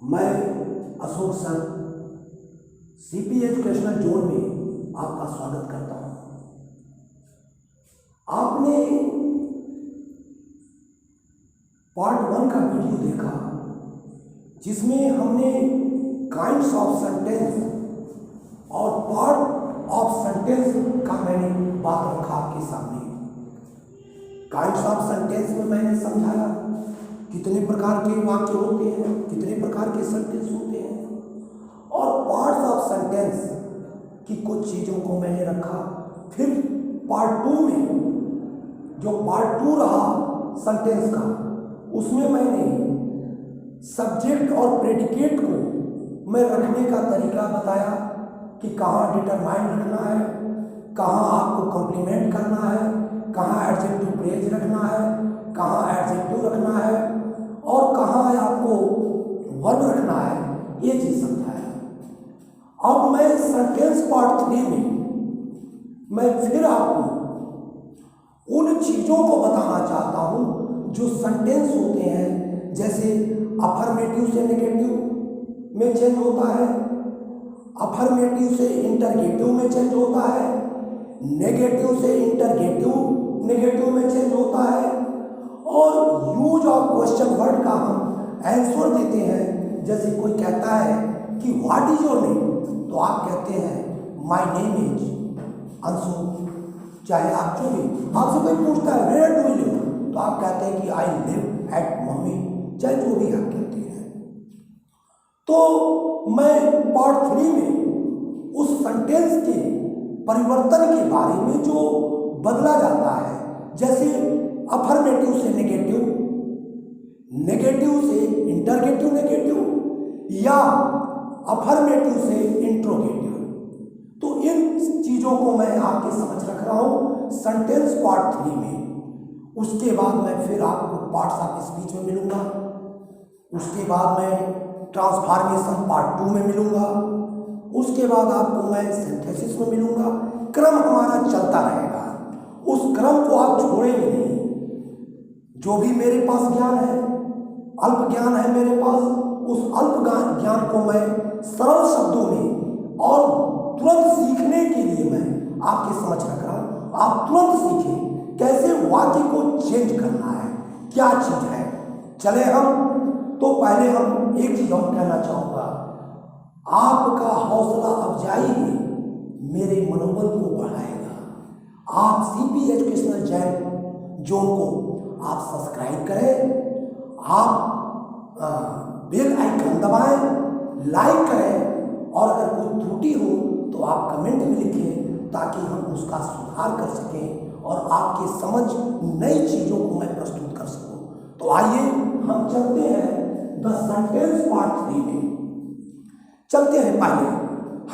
मैं Ashok sir CP educational zone में आपका स्वागत करता हूं। आपने पार्ट 1 का वीडियो देखा जिसमें हमने काइंड्स ऑफ सेंटेंस और पार्ट ऑफ सेंटेंस का मैंने बात रखा आपके सामने। काइंड्स ऑफ सेंटेंस में मैंने समझाया कितने प्रकार के वाक्य होते हैं, कितने प्रकार के सेंटेंस होते हैं, और पार्ट्स ऑफ सेंटेंस की कुछ चीज़ों को मैंने रखा। फिर पार्ट 2 में जो पार्ट 2 रहा सेंटेंस का, उसमें मैंने सब्जेक्ट और प्रेडिकेट को मैं रखने का तरीका बताया कि कहाँ डिटरमाइन रखना है, कहाँ आपको कॉम्प्लीमेंट करना है, कहाँ एडजेक्टिव फ्रेज रखना है, कहाँ एडजेक्टिव रखना है और कहाँ आपको वर्ब रखना है, ये चीज़ समझाया। अब मैं सेंटेंस पार्ट 3 में मैं फिर आपको उन चीज़ों को बताना चाहता हूँ जो सेंटेंस होते हैं, जैसे अफर्मेटिव से नेगेटिव में चेंज होता है, अफर्मेटिव से इंटरगेटिव में चेंज होता है, नेगेटिव से इंटरगेटिव नेगेटिव में चेंज होता है, और यूज ऑफ क्वेश्चन वर्ड का हम आंसर देते हैं। जैसे कोई कहता है कि व्हाट इज योर नेम, तो आप कहते हैं माय नेम इज अंशु। चाहे आप जो भी आपसे कोई पूछता है वेयर डू यू लिव, तो आप कहते हैं कि आई लिव एट मम्मी, चाहे जो भी आप कहते हैं। तो मैं पार्ट 3 में उस सेंटेंस के परिवर्तन के बारे में जो बदला जाता है, जैसे अफर्मेटिव से नेगेटिव, नेगेटिव से इंटरगेटिव नेगेटिव, या अफर्मेटिव से इंट्रोगेटिव, तो इन चीज़ों को मैं आपके समझ रख रहा हूँ सेंटेंस पार्ट 3 में। उसके बाद मैं फिर आपको पार्ट्स ऑफ स्पीच में मिलूँगा, उसके बाद मैं ट्रांसफॉर्मेशन पार्ट 2 में मिलूँगा, उसके बाद आपको मैं सिंथेसिस में मिलूँगा। क्रम हमारा चलता रहेगा, उस क्रम को आप छोड़ेंगे नहीं। जो भी मेरे पास ज्ञान है, अल्प ज्ञान है मेरे पास, उस अल्प ज्ञान को मैं सरल शब्दों में और तुरंत सीखने के लिए मैं आपके समझ रख रहा हूँ। आप तुरंत सीखें कैसे वाक्य को चेंज करना है, क्या चीज़ है। चले तो पहले हम एक चीज़ और कहना चाहूँगा, आपका हौसला अफजाई ही मेरे मनोबल को बढ़ाएगा। आप सीपी एजुकेशनल जोन को आप सब्सक्राइब करें, आप बेल आइकन दबाएं, लाइक करें, और अगर कोई त्रुटि हो तो आप कमेंट में लिखें ताकि हम उसका सुधार कर सकें और आपके समझ नई चीज़ों को मैं प्रस्तुत कर सकूं। तो आइए हम चलते हैं द सेंटेंस पार्ट 3 में। चलते हैं। पहले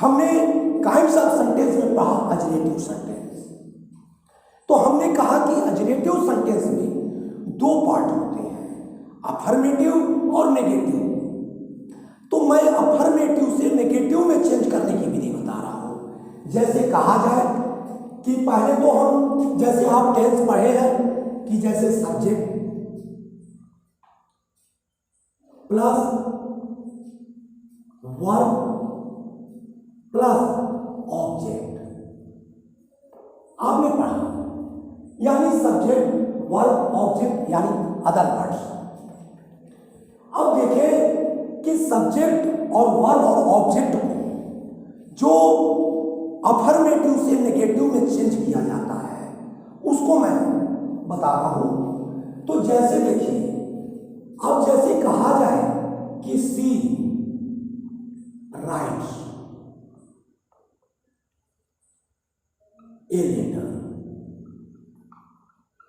हमने काइंड्स ऑफ सेंटेंस में पढ़ा अजरेटिव सेंटेंस। तो हमने कहा कि अजरेटिव सेंटेंस में 2 पार्ट होते हैं, अफर्मेटिव और नेगेटिव। तो मैं अफर्मेटिव से नेगेटिव में चेंज करने की विधि बता रहा हूं। जैसे कहा जाए कि पहले तो हम, जैसे आप टेंस पढ़े हैं कि जैसे subject plus verb plus object आपने पढ़ा, यानी सब्जेक्ट वर्ब ऑब्जेक्ट यानी अदर वर्ड्स। अब देखें कि सब्जेक्ट और वर्ब और ऑब्जेक्ट को जो अफर्मेटिव से नेगेटिव में चेंज किया जाता है उसको मैं बता रहा हूं। तो जैसे देखिए, अब जैसे कहा जाए कि सी राइट्स ए लेटर,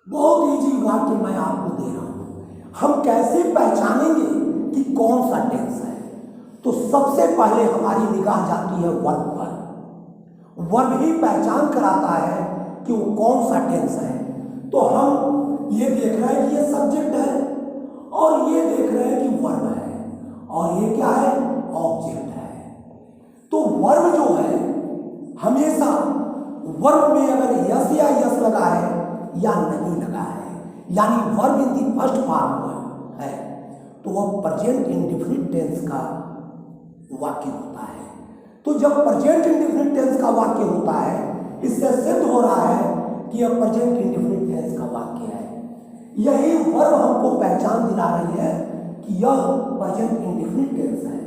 बहुत इजी वाक्य मैं आपको दे रहा हूं। हम कैसे पहचानेंगे कि कौन सा टेंस है? तो सबसे पहले हमारी निगाह जाती है वर्ब पर। वर्ब ही पहचान कराता है कि वो कौन सा टेंस है। तो हम ये देख रहे हैं कि ये सब्जेक्ट है, और ये देख रहे हैं कि वर्ब है, और ये क्या है? ऑब्जेक्ट है। तो वर्ब जो है, हमेशा वर्ब में अगर यस या यस लगा है या नहीं लगा है, यानी verb in the first form है, तो वह प्रेजेंट इंडेफिनिट टेंस का वाक्य होता है। तो जब प्रेजेंट इंडेफिनिट टेंस का वाक्य होता है, इससे सिद्ध हो रहा है कि यह प्रेजेंट इंडेफिनिट टेंस का वाक्य है। यही वर्ब हमको पहचान दिला रही है कि यह प्रेजेंट इंडेफिनिट टेंस है।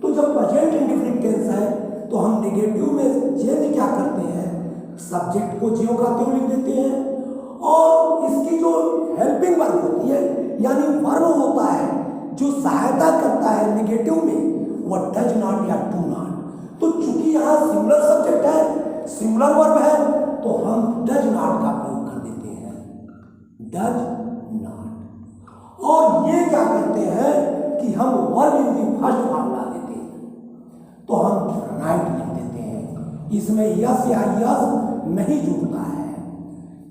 तो जब प्रेजेंट इंडेफिनिट टेंस है तो हम नेगेटिव में चेंज क्या करते हैं, सब्जेक्ट को ज्यों का त्यों लिख देते हैं, और इसकी जो हेल्पिंग वर्ब होती है यानी वर्ब होता है जो सहायता करता है नेगेटिव में, वह डज नॉट या डू नॉट। तो चूंकि यहाँ सिंगुलर सब्जेक्ट है, सिंगुलर वर्ब है, तो हम डज नॉट का प्रयोग कर देते हैं, डज नॉट। और ये क्या करते हैं कि हम verb in the first form ला देते हैं, तो हम राइट लिख देते हैं। इसमें यस या यस नहीं जुड़ता है।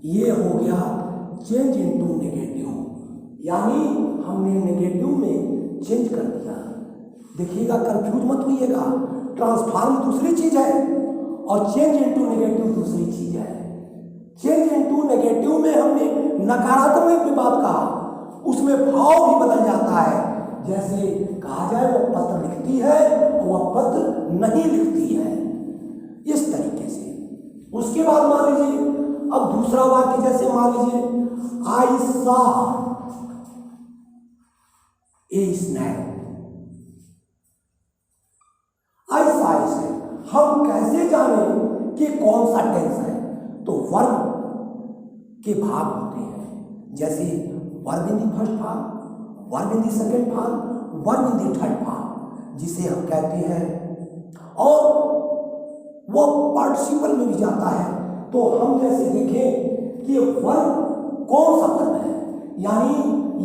ये हो गया चेंज इनटू नेगेटिव, यानी हमने नेगेटिव में चेंज कर दिया। देखिएगा, कंफ्यूज मत होइएगा, ट्रांसफॉर्म दूसरी चीज है और चेंज इनटू नेगेटिव दूसरी चीज है। चेंज इनटू नेगेटिव में हमने नकारात्मक भी बात कहा, उसमें भाव भी बदल जाता है। जैसे कहा जाए वो पत्र लिखती है और वह पत्र नहीं लिखती है, इस तरीके से। उसके बाद मान लीजिए अब दूसरा वाक्य, जैसे मान लीजिए I saw a snack, I saw a snack. हम कैसे जाने कि कौन सा टेंस है? तो वर्ब के भाग होते हैं, जैसे वर्ब इन दी फर्स्ट भाग, वर्ब इन दी सेकेंड भाग, वर्ब इन दी थर्ड भाग, जिसे हम कहते हैं, और वो पार्टिसिपल में भी जाता है। तो हम जैसे देखें कि वर्ब कौन सा वर्ब है, यानी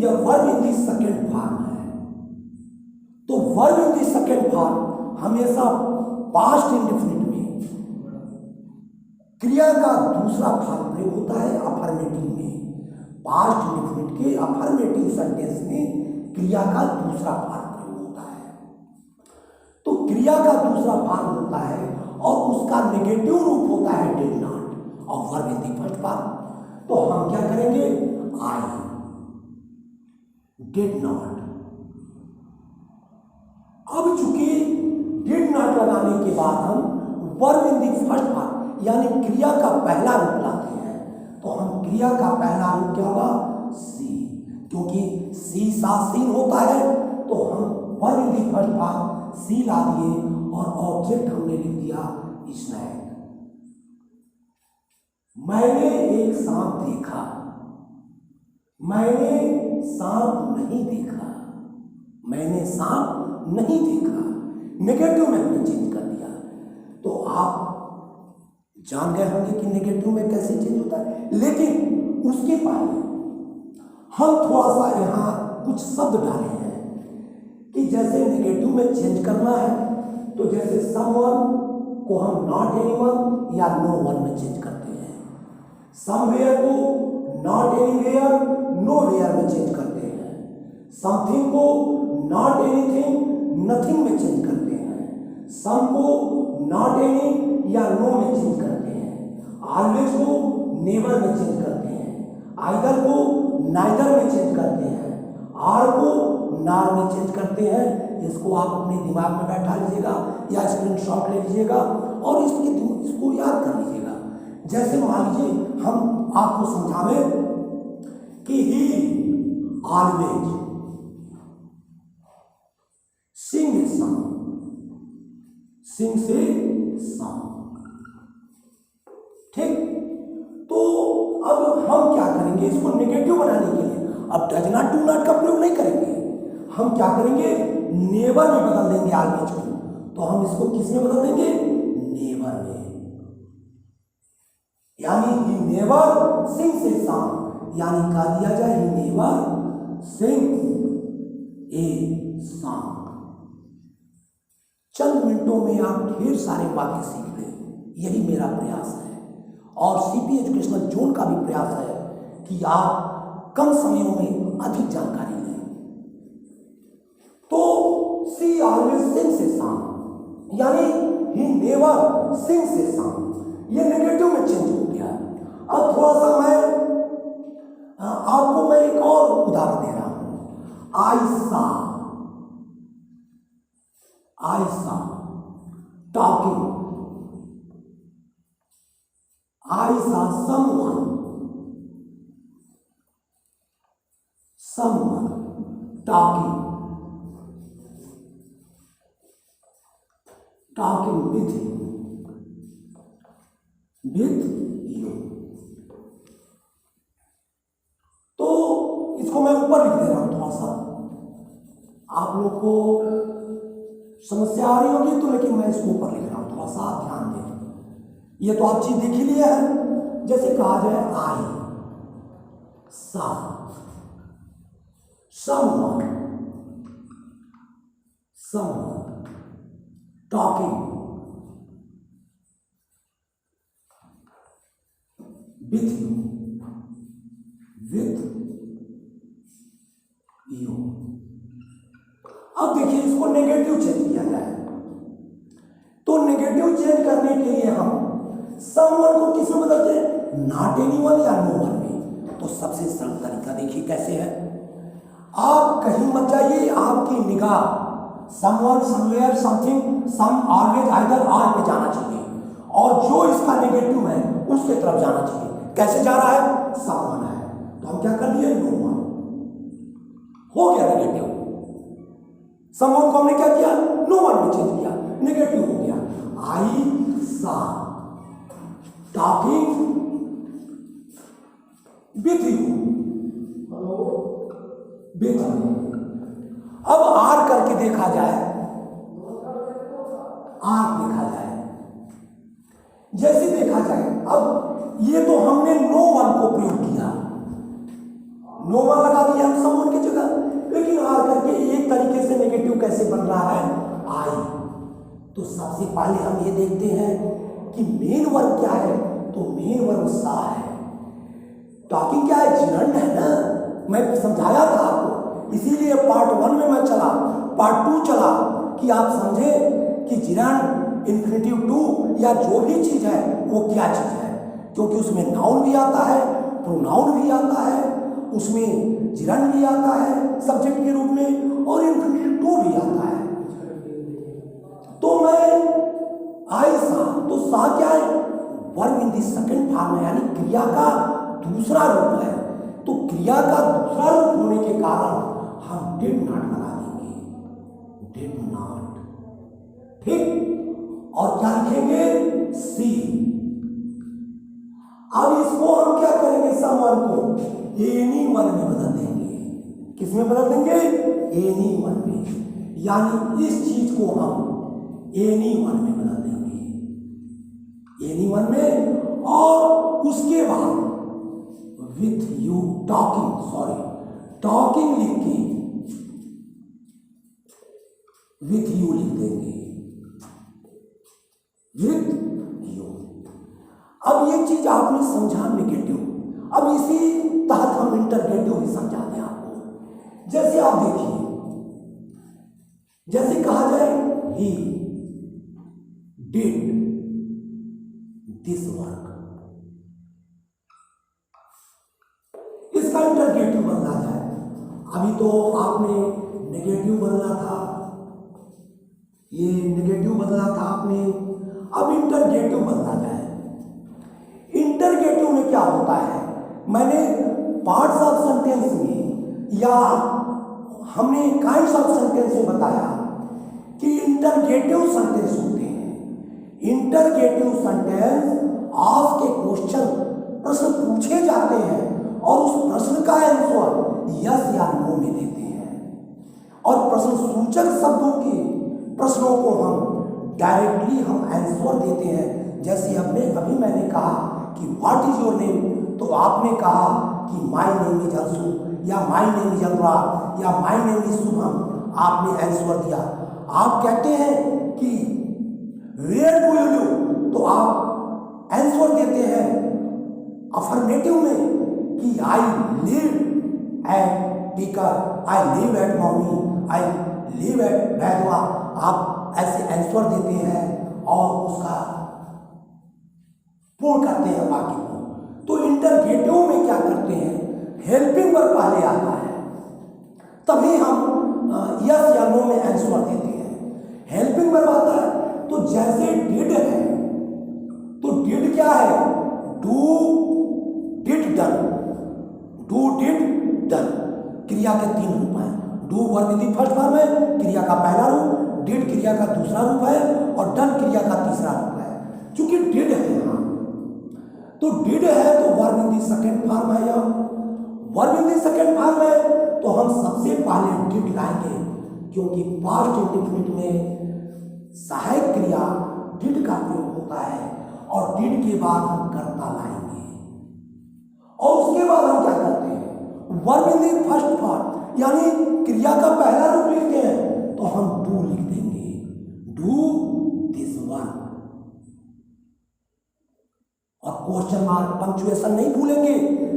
यह verb in the second form है। तो verb in the second form हमेशा पास्ट इंडेफिनिट में क्रिया का दूसरा भाग प्रयोग होता है अफर्मेटिव में। पास्ट इंडेफिनिट के अफर्मेटिव सेंटेंस में क्रिया का दूसरा भाग प्रयोग होता है। तो क्रिया का दूसरा भाग होता है और उसका नेगेटिव रूप होता है डिड नॉट, और verb in the first form. तो हम क्या करेंगे, आई डिड नॉट। अब चूंकि डिड नॉट लगाने के बाद हम verb in the first form यानी क्रिया का पहला रूप लाते हैं, तो हम क्रिया का पहला रूप क्या होगा, सी, क्योंकि सी सा सीन होता है, तो हम verb in the first form सी ला दिए और ऑब्जेक्ट हमने लिख दिया स्नैक। मैंने एक सांप देखा, मैंने सांप नहीं देखा, मैंने सांप नहीं देखा, नेगेटिव में हमने चेंज कर दिया। तो आप जान गए होंगे कि नेगेटिव में कैसे चेंज होता है। लेकिन उसके पहले हम थोड़ा सा यहाँ कुछ शब्द डाले हैं कि जैसे नेगेटिव में चेंज करना है, तो जैसे समवन को हम नॉट एनीवन या नो वन में चेंज करते हैं, समवेयर को नॉट एनीवेयर नो वेयर में चेंज करते हैं, समथिंग को नॉट एनीथिंग नथिंग में चेंज करते हैं, सम को नॉट एनी या नो में चेंज करते हैं, ऑलवेज को नेवर में चेंज करते हैं, आइदर को नाइदर में चेंज करते हैं, आर को नार में चेंज करते हैं। इसको आप अपने दिमाग में बैठा लीजिएगा या स्क्रीनशॉट ले लीजिएगा और इसको याद कर लीजिएगा। जैसे मान लीजिए हम आपको समझावें कि ही ऑलवेज सिंग ए सॉन्ग, सिंग से सॉन्ग, ठीक। तो अब हम क्या करेंगे, इसको नेगेटिव बनाने के लिए अब डज नॉट डू नॉट का प्रयोग नहीं करेंगे, हम क्या करेंगे, नेवर में बदल देंगे ऑलवेज को। तो हम इसको किस में बदल देंगे, नेवर में, यानी he never sings a song, यानी कहा दिया जाए he never sings a song. चंद मिनटों में आप ढेर सारे वाक्य सीख लें, यही मेरा प्रयास है और सीपी एजुकेशनल जोन का भी प्रयास है कि आप कम समयों में अधिक जानकारी लें। तो सी ऑलवेज सिंग्स ए सॉन्ग यानी he never sings a song, ये नेगेटिव में चेंज हो गया। अब थोड़ा सा मैं एक और उदाहरण दे रहा हूं, आई सा I saw talking. I saw someone talking with you. तो इसको मैं ऊपर लिख दे रहा हूं थोड़ा सा, आप लोग को समस्या आ रही होगी तो, लेकिन मैं इसको ऊपर लिख रहा हूं, थोड़ा सा ध्यान दें। ये तो आप चीज देख ही लिया है। जैसे कहा जाए आई सा someone talking with you. अब देखिए इसको नेगेटिव चेंज किया जाए, तो नेगेटिव चेंज करने के लिए हम समवन को किस में बदलते हैं, नॉट एनीवन या नो वन में। तो सबसे सरल तरीका देखिए कैसे है। आप कहीं मत जाइए, आपकी निगाह समवन, समवेयर, समथिंग, सम, ऑलवेज, आइदर, ऑल पे जाना चाहिए, और जो इसका नेगेटिव है उसके तरफ जाना चाहिए। कैसे जा रहा है, समवन है तो हम क्या कर दिए, नो वन हो गया नेगेटिव। समवन को हमने क्या किया, नो वन में चेंज किया, नेगेटिव हो गया। आई सा टॉकिंग विथ यू। अब आर करके देखा जाए, जैसे देखा जाए, अब ये तो हमने नो वन को प्रयोग किया, नो वन लगा दिया हम समवन की जगह, लेकिन आर करके एक तरीके से नेगेटिव कैसे बन रहा है, आई। तो सबसे पहले हम ये देखते हैं कि मेन वर्ब क्या है, तो मेन वर्ब सा है। टॉकिंग क्या है, जिरंड है ना, मैं समझाया था आपको, इसीलिए पार्ट 1 में मैं चला, पार्ट 2 चला कि आप समझे कि जिरंड, इन्फिनिटिव टू या जो भी चीज है वो क्या चीज है, क्योंकि उसमें नाउन भी आता है, प्रोनाउन भी आता है, उसमें जिरंड भी आता है सब्जेक्ट के रूप में, और इन्फिनिटिव टू भी आता है। तो मैं आई सा, तो सा क्या है, verb in the second form है, यानी क्रिया का दूसरा रूप है। तो क्रिया का दूसरा रूप होने के कारण हम डिड नॉट लगा देंगे, डिड नॉट, ठीक। और क्या लिखेंगे, सी। अब इसको हम क्या करेंगे, समवन को एनी वन में बदल देंगे। किस में बदल देंगे, एनी वन में, यानी इस चीज को हम एनी वन में बदल देंगे, एनी वन में। और उसके बाद विथ यू टॉकिंग, टॉकिंग लिख के विथ यू लिख देंगे, विथ यू। अब ये चीज आपने समझा नेगेटिव, अब इसी तहत हम इंटरगेटिव भी समझाते हैं आपको। जैसे आप देखिए, जैसे कहा जाए ही डिड दिस वर्क, इसका इंटरगेटिव बदला जाए। अभी तो आपने नेगेटिव बदला था, ये नेगेटिव बदला था आपने, अब इंटरगेटिव बदला जाए। इंटरगेटिव में क्या होता है, मैंने पार्ट्स ऑफ सेंटेंस में या हमने काइंड्स ऑफ सेंटेंस में बताया कि इंटरगेटिव सेंटेंस होते हैं। इंटरगेटिव सेंटेंस आस्क ए क्वेश्चन, प्रश्न पूछे जाते हैं और उस प्रश्न का आंसर यस या नो में देते हैं, और प्रश्न सूचक शब्दों के प्रश्नों को हम डायरेक्टली हम आंसर देते हैं। जैसे अभी मैंने कहा कि व्हाट इज योर नेम, तो आपने कहा कि माय नेम इज अंशु, या माय नेम इज अनुराग, या माय नेम इज शुभम, आपने आंसर दिया। आप कहते हैं कि वेयर डू यू लिव, तो आप आंसर देते हैं अफर्मेटिव में कि I live at Tikar, I live at मम्मी, आई लिव एट बैदवा। आप ऐसे आंसर देते हैं और उसका पूर्ण करते हैं वाक्य को। तो इंटरगेटिव में क्या करते हैं, हेल्पिंग वर्ब पहले आता है, तभी हम यस या नो में आंसर देते हैं। Helping in the first form है, क्रिया का पहला रूप, डिड क्रिया का दूसरा रूप है और डन क्रिया का तीसरा रूप है। क्योंकि डिड है यहाँ, तो डिड है तो verb in the second form है, यहाँ verb in the second form है तो हम सबसे पहले डिड लाएंगे, क्योंकि पास्ट इंडेफिनिट में सहायक क्रिया डिड का प्रयोग होता है और डिड के बाद हम कर्ता लाएंगे और उसके बाद हम क्या करते हैं, verb in the first form यानी क्रिया का पहला रूप लिखते हैं तो हम डू लिख देंगे, डू दिस वर्क। और क्वेश्चन मार्क पंक्चुएशन नहीं भूलेंगे,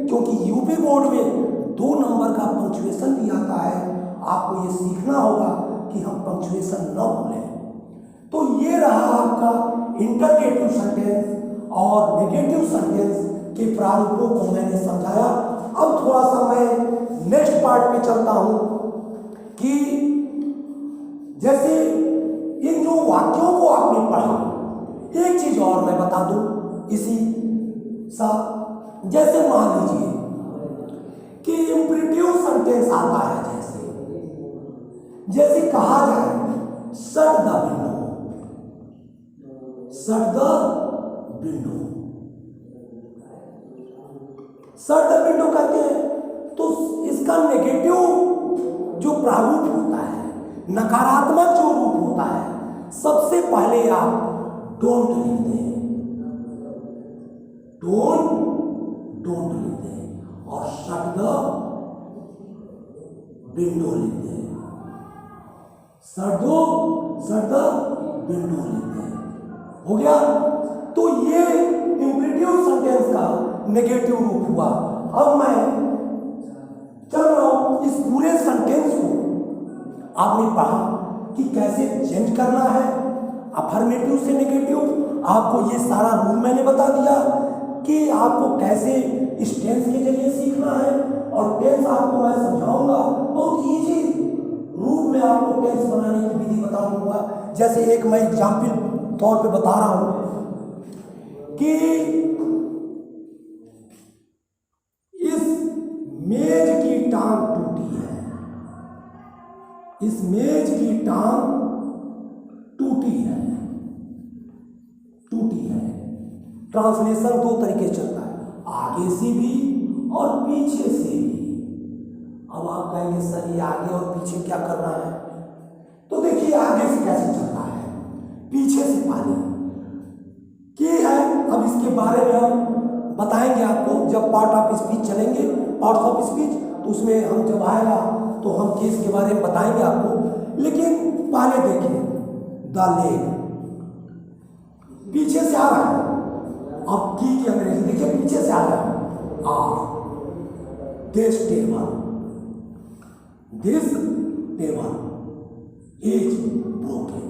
क्योंकि यूपी बोर्ड में 2 नंबर का पंक्चुएशन भी आता है। आपको ये सीखना होगा कि हम पंक्चुएशन न भूलें। तो ये रहा आपका इंटरगेटिव सेंटेंस और नेगेटिव सेंटेंस के प्रारूपों को मैंने समझाया। अब थोड़ा सा मैं नेक्स्ट पार्ट में चलता हूं कि जैसे इन जो वाक्यों को आपने पढ़ा, एक चीज और मैं बता दूं इसी साथ, जैसे मान लीजिए कि इंपरेटिव सेंटेंस आता है, जैसे कहा जाए shut the window, shut the window, shut the window कहते हैं तो इसका नेगेटिव जो प्रारूप होता है, नकारात्मक जो रूप होता है, सबसे पहले आप डोंट लिखते हैं, डोंट लिखते हैं और शट द विंडो लिखते हैं, शट द विंडो लिखते हैं। हो गया। तो ये इंपरेटिव सेंटेंस का नेगेटिव रूप हुआ। अब मैं चल रहा हूं, इस पूरे सेंटेंस को आपने पढ़ा कि कैसे चेंज करना है अफर्मेटिव से नेगेटिव। आपको ये सारा रूल मैंने बता दिया कि आपको कैसे इस टेंस के जरिए सीखना है, और टेंस आपको मैं समझाऊंगा बहुत इजी रूप में, आपको टेंस बनाने की विधि बताऊंगा। जैसे एक मैं एग्जाम्पल तौर पे बता रहा हूं कि इस मेज की टांग टूटी है, इस मेज की टांग टूटी है, टूटी है। ट्रांसलेशन 2 तरीके से चलता है, आगे से भी और पीछे से भी। अब आप कहेंगे सर ये आगे और पीछे क्या करना है, तो देखिए आगे से कैसे चलता है, पीछे से पहले की है। अब इसके बारे में हम बताएंगे आपको जब पार्ट ऑफ स्पीच चलेंगे, पार्ट्स ऑफ स्पीच, तो उसमें हम जब आएगा तो हम केस के बारे में बताएंगे आपको। लेकिन पहले देखिए द लेग पीछे से आ रहा है, अब की अंग्रेजी देखिए पीछे से आ रहा है, दिस टेबल इज ब्रोकन,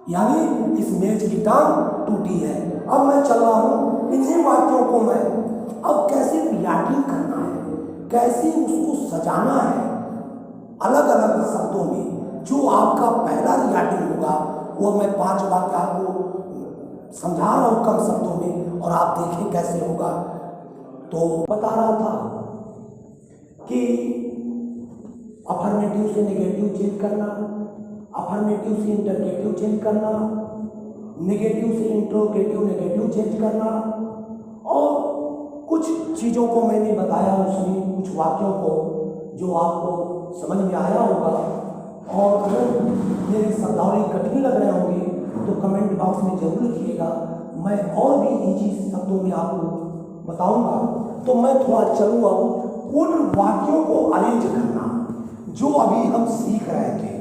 यानी इस मेज की टांग टूटी है। अब मैं चल रहा हूं, इन्हीं वाक्यों को मैं अब कैसे रियाटिंग करना है, कैसे उसको सजाना है अलग अलग शब्दों में। जो आपका पहला रियाटिंग होगा वो मैं 5 वाक्य आपको समझा रहा हूं कम शब्दों में, और आप देखें कैसे होगा। तो बता रहा था कि अफर्मेटिव से नेगेटिव चेंज करना, अफर्मेटिव से इंटरगेटिव चेंज करना, नेगेटिव से इंट्रोगेटिव नेगेटिव चेंज करना, और कुछ चीज़ों को मैंने बताया उसमें, कुछ वाक्यों को जो आपको समझ में आया होगा। और अगर मेरी शब्दावली कठिन लग रहे होंगे तो कमेंट बॉक्स में जरूर लिखिएगा, मैं और भी इजी शब्दों में आपको बताऊंगा। तो मैं थोड़ा चलूँगा उन वाक्यों को अरेंज करना जो अभी हम सीख रहे थे।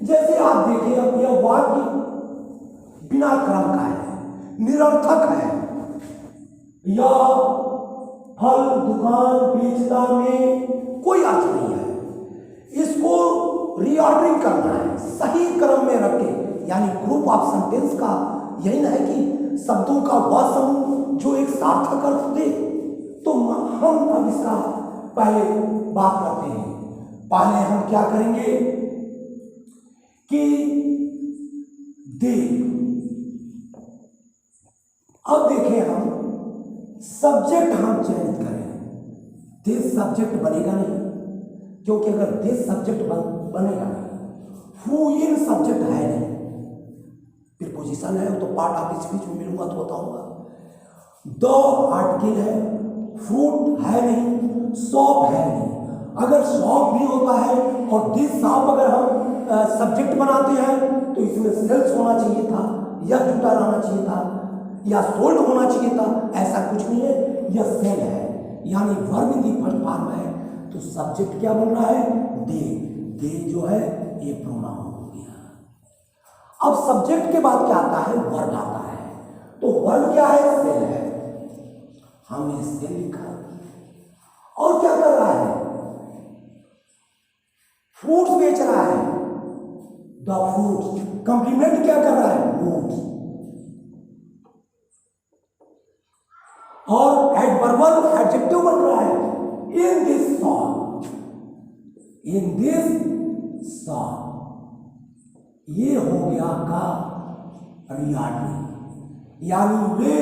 जैसे आप देखिए अब यह वाक्य बिना क्रम का है, निरर्थक है, या फल दुकान बेचता में कोई अर्थ नहीं है। इसको रीऑर्डरिंग करना है, सही क्रम में रख के, यानी ग्रुप ऑफ सेंटेंस का यही ना है कि शब्दों का वह समूह जो एक सार्थक अर्थ दे। तो हम अब इसका पहले बात करते हैं। पहले हम क्या करेंगे कि दे, अब देखें हम सब्जेक्ट हम चयनित करें, दे सब्जेक्ट बनेगा नहीं, क्योंकि अगर दिस सब्जेक्ट बनेगा नहीं, हु इन सब्जेक्ट है नहीं, प्रीपोजिशन है तो पार्ट ऑफ स्पीच में मिलूंगा तो बताऊंगा। द आर्टिकल है, फ्रूट है नहीं, शॉप है नहीं। अगर शॉप भी होता है और दिस शॉप अगर हम सब्जेक्ट बनाते हैं तो इसमें सेल्स होना चाहिए था, या जुटा रहना चाहिए था, या सोल्ड होना चाहिए था। ऐसा कुछ नहीं है, यह सेल है, यानी verb in the first form है। तो सब्जेक्ट क्या बन रहा है? दे। दे जो है ये प्रोनाउन हो गया। अब सब्जेक्ट के बाद क्या आता है? वर्ब आता है। तो वर्ब क्या है? सेल है। हमने सेल लिखा। और क्या कर रहा है? फ्रूट्स बेच रहा है, द फ्रूट्स। कंप्लीमेंट क्या कर रहा है? फ्रूट्स। और एडवर्बल एडजेक्टिव बन रहा है, in this song, in this song. ये हो गया आपका रियाडी, यानी वे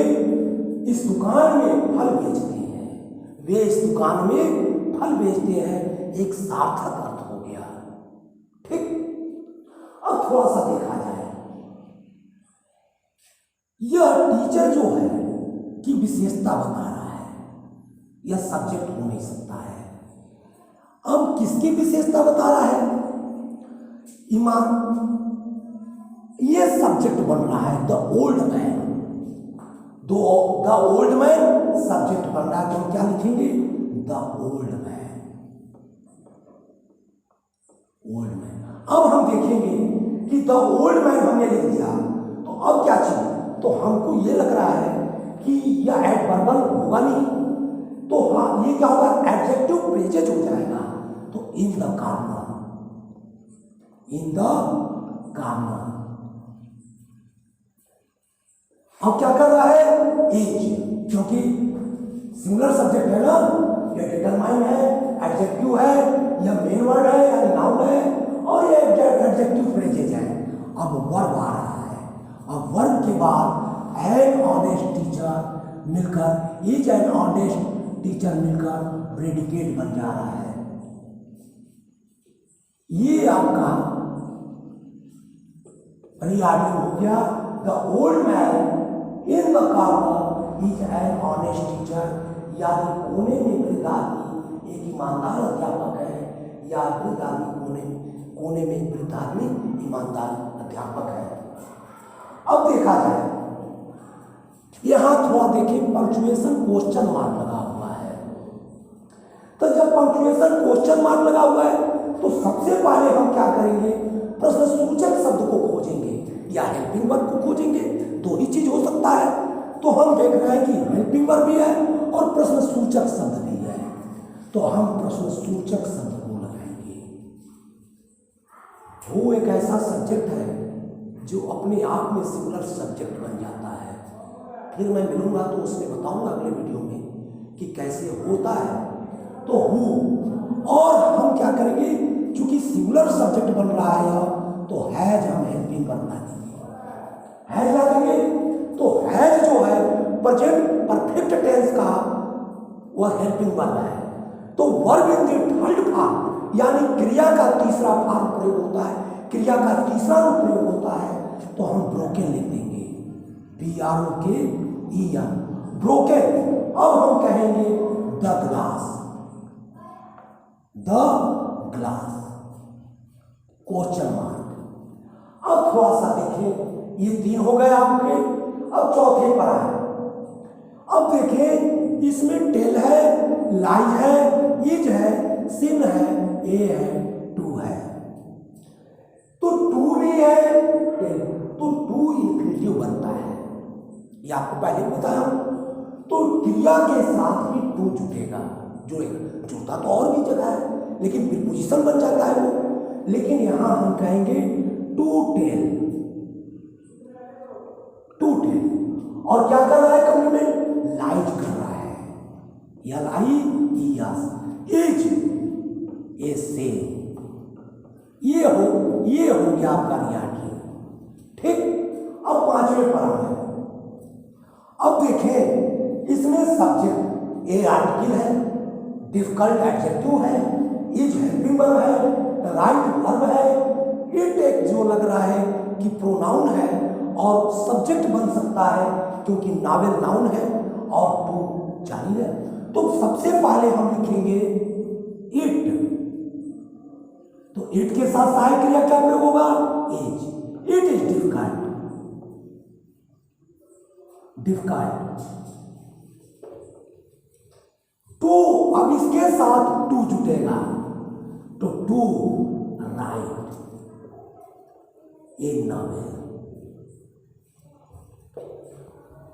इस दुकान में फल बेचते हैं, वे इस दुकान में फल बेचते हैं। एक सार्थक अर्थ हो गया। ठीक। अब थोड़ा सा देखा जाए, यह टीचर जो है की विशेषता बता रहा है, यह सब्जेक्ट हो नहीं सकता है। अब किसकी विशेषता बता रहा है? ईमान। ये सब्जेक्ट बन रहा है, the old man. The old man subject बन रहा है, तो हम क्या लिखेंगे? The old man. Old man. अब हम देखेंगे कि द ओल्ड मैन हमने लिख दिया, तो अब क्या चाहिए? तो हमको ये लग रहा है कि यह एडवर्बल होगा नहीं, तो हाँ, ये क्या होगा? एडजेक्टिव प्रेजेज हो जाएगा। तो in the corner, in the corner. अब क्या कर रहा है? इज, क्योंकि सिंगुलर सब्जेक्ट है ना, यह डिटरमाइन है, एडजेक्टिव है, यह मेन वर्ड है या नाउन है, और यह एडजेक्टिव प्रेजेज है। अब वर्ब आ रहा है। अब वर्ब के बाद एन ऑनेस्ट टीचर मिलकर, इज एन ऑनेस्ट टीचर मिलकर प्रेडिकेट बन जा रहा है। ये आपका रियाडी हो गया। The old man in the corner is an honest teacher, यानी कोने में वृद्ध आदमी एक ईमानदार अध्यापक है, या वृद्ध आदमी कोने में वृद्ध आदमी ईमानदार अध्यापक है। अब देखा जाए, यहां थोड़ा देखिए, पंक्चुएशन क्वेश्चन मार्क लगा हुआ है। तो जब पंक्चुएशन क्वेश्चन मार्क लगा हुआ है तो सबसे पहले हम क्या करेंगे? प्रश्न सूचक शब्द को खोजेंगे या हेल्पिंग वर्ब को खोजेंगे। दो ही चीज हो सकता है। तो हम देख रहे हैं कि हेल्पिंग वर्ब भी है और प्रश्न सूचक शब्द भी है, तो हम प्रश्न सूचक शब्द को लगाएंगे। वो एक ऐसा सब्जेक्ट है जो अपने आप में सिंगुलर सब्जेक्ट बन जाता है। फिर मैं मिलूंगा तो उसमें बताऊंगा अगले वीडियो में कि कैसे होता है। तो हूँ, और हम क्या करेंगे, क्योंकि सिंगुलर सब्जेक्ट बन रहा है तो हैज हम हेल्पिंग वर्ब ला देंगे। हैज ला देंगे तो हैज जो है प्रेजेंट परफेक्ट टेंस का वह हेल्पिंग वर्ब है। तो verb in the third form, यानी क्रिया का तीसरा फॉर्म प्रयोग होता है, क्रिया का तीसरा रूप प्रयोग होता है, तो हम ब्रोकन लिख देंगे, BROKEN, ब्रोकन। अब हम कहेंगे the glass, the glass, question mark. अब थोड़ा सा देखिए, ये 3 हो गए आपके। अब चौथे पर आए। अब देखिए, इसमें टेल है, लाई है, इज है, सिन है, ए है, टू है। तो टू भी है, टेल, तो टू इंफिनिटिव बनता है, ये आपको पहले बताया। तो क्रिया के साथ भी टू जुटेगा, जुड़ता तो और भी जगह है, लेकिन प्रीपोजिशन बन जाता है वो। लेकिन यहां हम कहेंगे टू टेल, टू टेल। और क्या कर रहा है? कंप्लीमेंट लाइज कर रहा है, या लाई इज ए से। ये हो गया आपका रियाडी। ठीक। अब 5वें पर है। अब देखें, इसमें सब्जेक्ट ए आर्टिकल है, डिफिकल्ट एडजेक्टिव है, इज हेल्पिंग हेल्पिंग वर्ब है, राइट वर्ब है। इट एक जो लग रहा है कि प्रोनाउन है और सब्जेक्ट बन सकता है क्योंकि नावेल नाउन है और टू जानी है। तो सबसे पहले हम लिखेंगे इट। तो इट के साथ सहायक क्रिया क्या प्रयोग होगा? Is. It is difficult. Difficult. To, अब इसके साथ टू जुटेगा तो टू राइट ए नावेल।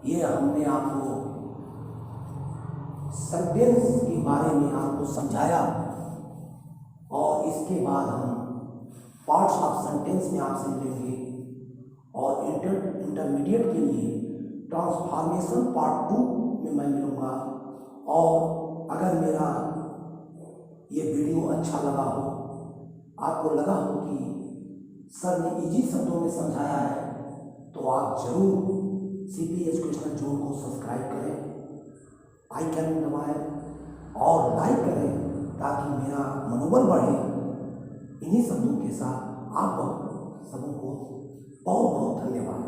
ये हमने आपको सेंटेंस के बारे में आपको समझाया और इसके बाद हम पार्ट्स ऑफ सेंटेंस में आपसे मिलेंगे और इंटरमीडिएट के लिए ट्रांसफॉर्मेशन पार्ट 2 में मैं मिलूंगा। और अगर मेरा ये वीडियो अच्छा लगा हो, आपको लगा हो कि सर ने इजी शब्दों में समझाया है, तो आप जरूर CP एजुकेशनल जोन को सब्सक्राइब करें, आइकन दबाएं और लाइक करें ताकि मेरा मनोबल बढ़े। इन्हीं शब्दों के साथ आप सबों को बहुत बहुत धन्यवाद।